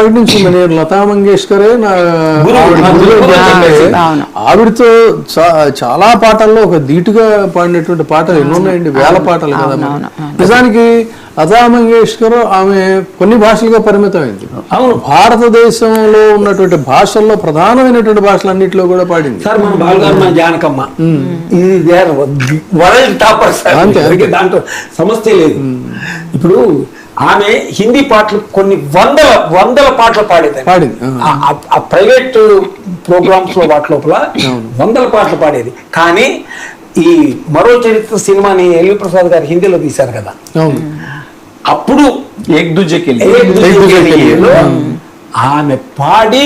ప్రకటించింది, నేను లతా మంగేష్కరే నా ఆవిడతో చాలా పాటల్లో ఒక ధీటుగా పాడినటువంటి పాటలు ఎన్నో ఉన్నాయండి, వేల పాటలు కదా. నిజానికి లతా మంగేష్కర్ ఆమె కొన్ని భాషలుగా పరిమితమైంది. అవును, భారతదేశంలో ఉన్నటువంటి భాషల్లో ప్రధానమైనటువంటి భాషలన్నింటిలో కూడా పాడింది. జానకమ్మ వరల్డ్ టాపర్ దాంట్లో సమస్య లేదు. ఇప్పుడు ఆమె హిందీ పాటలు కొన్ని వందల పాటలు పాడింది. ఆ ప్రైవేట్ ప్రోగ్రామ్స్ లో వాటి లోపల వందల పాటలు పాడేది. కానీ ఈ మరో చరిత్ర సినిమాని ఎల్వి ప్రసాద్ గారు హిందీలో తీశారు కదా, అప్పుడు ఆమె పాడి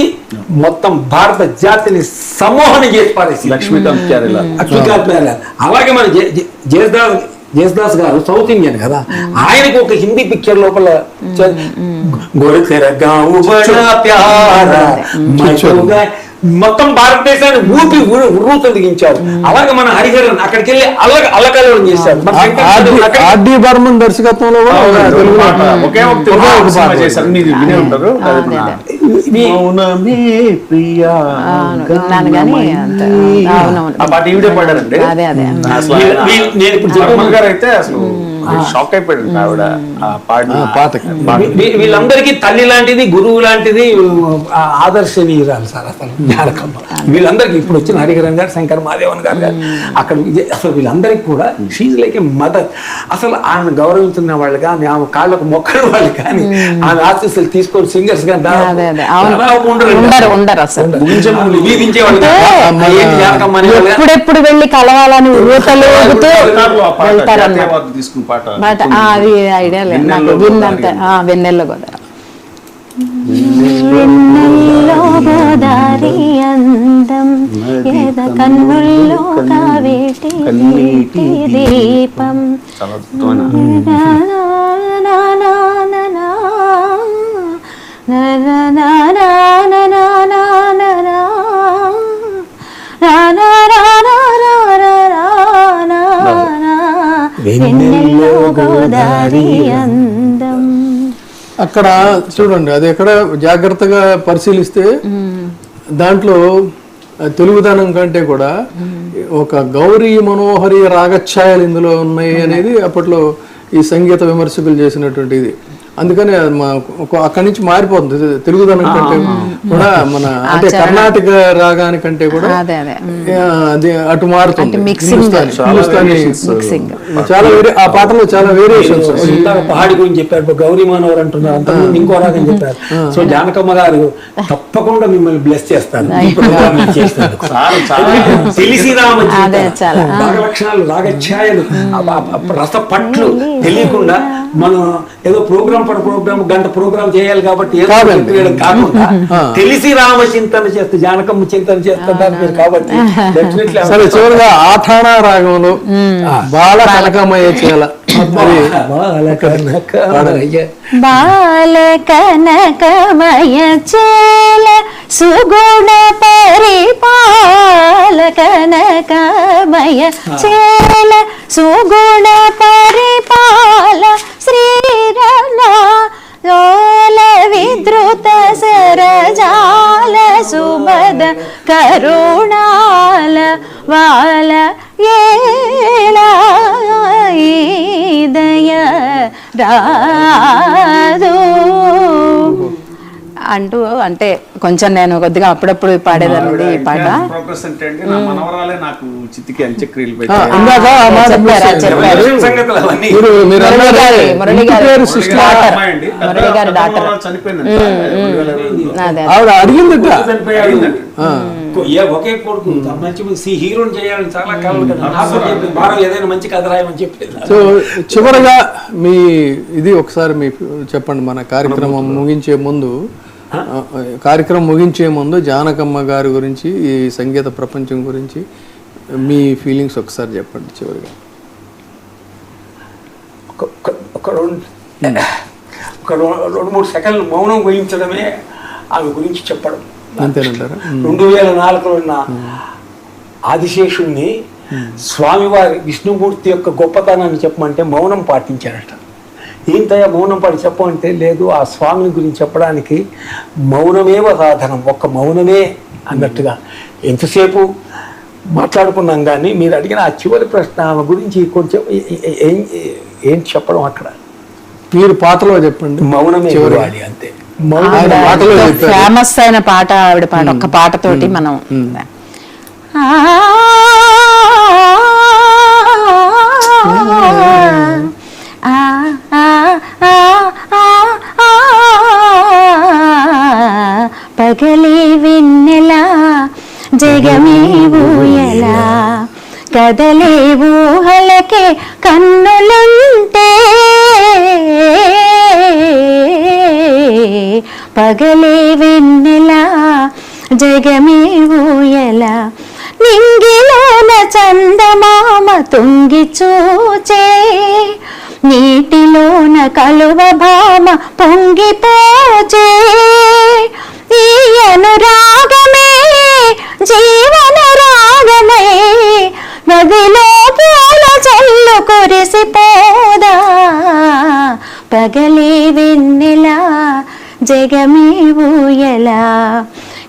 మొత్తం భారత జాతిని సమూహం చేసి పాడేసి లక్ష్మీకాంత్ ప్యారేలాల్. అలాగే మన జయసుదాస్ గారు సౌత్ ఇండియన్ కదా, ఆయనకు ఒక హిందీ పిక్చర్ లోపల మొత్తం భారతదేశాన్ని ఉర్రూతలు దిగించారు. అలాగే మన హరిహరన్ అక్కడికి వెళ్ళి అల్లకల్లోలం చేశారు. ఆర్డి బర్మన్ దర్శకత్వంలో పాడారండి. నేను ఇప్పుడు జగన్మోహన్ గారు అయితే అసలు షాక్ అయిపోయాడు ఆవిడ పాటకి. వీళ్ళందరికీ తల్లి లాంటిది, గురువు లాంటిది, ఆదర్శనీయురాలు సార్ అసలు జానకమ్మ. వీళ్ళందరికీ ఇప్పుడు వచ్చిన హరిహరన్ గారు, శంకర్ మహాదేవన్ గారు అక్కడ అసలు వీళ్ళందరికీ కూడా షీజ్ లైక్ ఏ మదర్. అసలు ఆమెను గౌరవించిన వాళ్ళు కానీ, ఆమె కాళ్ళకు మొక్కల వాళ్ళు కానీ, ఆమె ఆశీస్సులు తీసుకొని సింగర్స్ కానీ ఎప్పుడెప్పుడు వెళ్ళి కలవాలని అది ఐడియా లేదు నాకు. విన్నంత వెన్నెల్లో గోదావరి, వెన్నెల్లో గోదారి అందం ఏద కన్నుల్లో కావేటి దీపం వెన్నెల్లో గోదారి అందం. అక్కడ చూడండి, అది ఎక్కడ జాగ్రత్తగా పరిశీలిస్తే దాంట్లో తెలుగుదనం కంటే కూడా ఒక గౌరీ మనోహరి రాగఛాయలు ఇందులో ఉన్నాయి అనేది అప్పట్లో ఈ సంగీత విమర్శకులు చేసినటువంటి ఇది. అందుకని అక్కడి నుంచి మారిపోతుంది తెలుగుదనం కంటే కూడా, మన అంటే కర్ణాటక రాగానికంటే కూడా అది అటు మారుతుంది. చాలా ఆ పాటలో చాలా వేరియేషన్స్. పహాడి గురించి చెప్పారు, గౌరీ మనోహర్ అంటున్నారు, అంతకుముందు ఇంకో రాగం చెప్పారు. సో జానకమ్మ గారు తప్పకుండా మిమ్మల్ని బ్లెస్ చేస్తారు. తెలిసి రాగలక్షణాలు, రాగఛాయలు, రస పట్లు తెలియకుండా మనం ఏదో ప్రోగ్రామ్ గంట ప్రోగ్రామ్ చేయాలి కాబట్టి కాకుండా తెలిసి రామచింతన చేస్తే, జానకమ్మ చింతన చేస్తున్నారు కాబట్టి సరే. చివరిగా ఆఠాణా రాగంలో బాల కనకమయ్య చేయాల బాల కనకమయ చేల సుగుణ పరిపాల కనకమయ చేల సుగుణ పరిపాల శ్రీరణ లోల విద్రుత సరజాల సుమద కరుణాల వాల ఏలా దయ రాదు అంటూ, అంటే కొంచెం నేను కొద్దిగా అప్పుడప్పుడు పాడేదాన్ని ఈ పాట. మురళి గారి డాక్టర్ ఒకే కొడుకు మంచి హీరోని చేయాలని చాలా కాలం ఏదైనా మంచి కథ రాయమని చెప్పేది. సో చివరగా మీ ఇది ఒకసారి మీ చెప్పండి, మన కార్యక్రమం ముగించే ముందు జానకమ్మ గారి గురించి, ఈ సంగీత ప్రపంచం గురించి మీ ఫీలింగ్స్ ఒకసారి చెప్పండి చివరిగా. ఒక 2-3 సెకండ్లు మౌనం వహించడమే ఆమె గురించి చెప్పడం. అంతేనంటారా? 2004లో ఉన్న ఆదిశేషుణ్ణి స్వామివారి విష్ణుమూర్తి యొక్క గొప్పతనాన్ని చెప్పమంటే మౌనం పాటించారట. ఏంటయ్యా మౌనం పాడి చెప్పమంటే, లేదు ఆ స్వామిని గురించి చెప్పడానికి మౌనమేవ సాధనం, ఒక్క మౌనమే అన్నట్టుగా ఎంతసేపు మాట్లాడుకున్నాం. కానీ మీరు అడిగిన ఆ చివరి ప్రశ్న ఆమె గురించి కొంచెం ఏంటి చెప్పడం అక్కడ, మీరు పాటలో చెప్పండి. మౌనమే చివరి వాడి అంతే. ఆయన మాటలో చెప్పారు. ఫేమస్ అయిన పాట ఆవిడ పాట, ఒక్క పాటతోటి మనం పగలే వెన్నెలా జగమే ఊయలా కదలే ఊహలకే కన్నులుంటే పగలే వెన్నెలా జగమే ఊయలా నింగిలోన చందమామ తుంగి చూచే నీటిలోన కలువ భామ పొంగిపోచే ఈ అనురాగమే జీవన రాగమై నదిలో పూల జల్లు కురిసిపోదా పగలే వెన్నెలా జగమే ఊయలా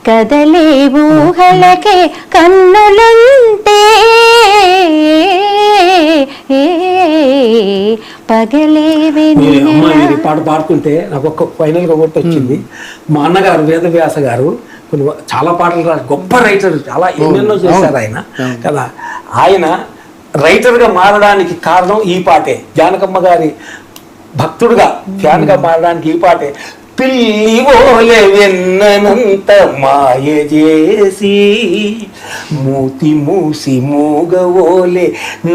కదలే ఊహలకే కన్నులుంటే పగలే వెన్నెలా. ఈ పాట పాడుతుంటే నాకు ఒక్క ఫైనల్గా ఒకటి వచ్చింది. మా అన్నగారు వేదవ్యాస గారు కొన్ని చాలా పాటలు రాసి గొప్ప రైటర్, చాలా ఎన్నెన్నో చేశారు ఆయన కదా. ఆయన రైటర్గా మారడానికి కారణం ఈ పాటే. జానకమ్మ గారి భక్తుడుగా ఫ్యాన్గా మారడానికి ఈ పాటే. పిల్లి ఓలే వెన్ననంత మాయ చేసి మూతి మూసి మూగవోలే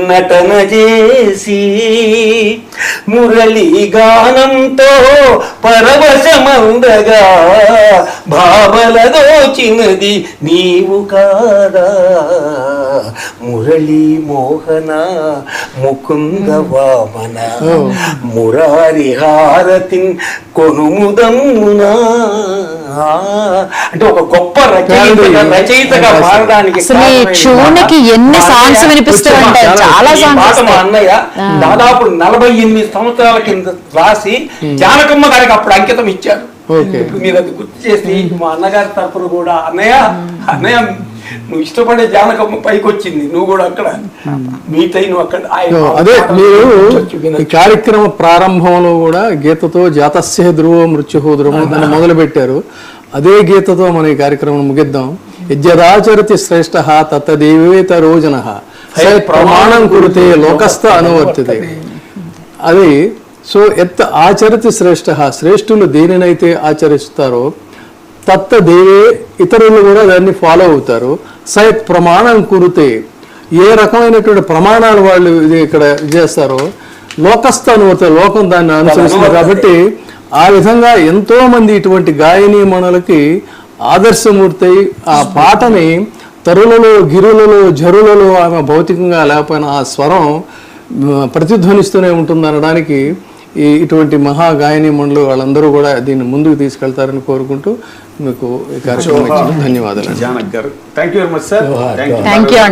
నటన చేసి మురళీ గానంతో పరవశమందగా భావల దోచినది నీవు కాదా మురళీ మోహన ముకుంద వామన మురారి హారతి కొనుముదమ్మునా. అంటే ఒక గొప్ప రచయితగా మారడానికి ఎన్ని సాంగ్స్ వినిపిస్తాయంటే చాలా సాంగ్స్. మా అన్నయ్య దాదాపు 48 సంవత్సరాల కింద రాసి జానకమ్మ గారికి అప్పుడు అంకితం ఇచ్చారు. ఇప్పుడు మీరు అది గుర్తు చేసి మా అన్నగారి తరఫున కూడా అన్నయ్య నువ్వు ఇష్టపడే జానకమ్మ పైకి వచ్చింది, నువ్వు కూడా అక్కడ మీట్ అయి నువ్వు అక్కడ. అదే మీరు ఈ కార్యక్రమ ప్రారంభంలో కూడా గీతతో జాతస్య ధ్రువో మృత్యు ధ్రువం అని మొదలు పెట్టారు. అదే గీతతో మనం ఈ కార్యక్రమం ముగిద్దాం. యజ్జదాచరతి శ్రేష్ఠ తత్తదేవేత రోజన ప్రమాణం కురితే లోకస్థ అనువర్తితే. అది సో ఎత్ ఆచరతి శ్రేష్ఠ, శ్రేష్ఠులు దేనినైతే ఆచరిస్తారో తత్త దేవే ఇతరులు కూడా దాన్ని ఫాలో అవుతారు. సయత్ ప్రమాణం కురితే, ఏ రకమైనటువంటి ప్రమాణాలు వాళ్ళు ఇది ఇక్కడ చేస్తారో లోకస్థ అనువర్తితే, లోకం దాన్ని అనుసరిస్తుంది. కాబట్టి ఆ విధంగా ఎంతో మంది ఇటువంటి గాయనీమణులకి ఆదర్శమూర్తి ఆ పాటని తరులలో గిరులలో జరులలో ఆమె భౌతికంగా లేకపోయినా ఆ స్వరం ప్రతిధ్వనిస్తూనే ఉంటుంది అనడానికి ఇటువంటి మహా గాయనీమణులు వాళ్ళందరూ కూడా దీన్ని ముందుకు తీసుకెళ్తారని కోరుకుంటూ మీకు ఈ కార్యక్రమం ఇచ్చిన ధన్యవాదాలు. జానక్ గారు, thank you very much sir. Thank you అండి.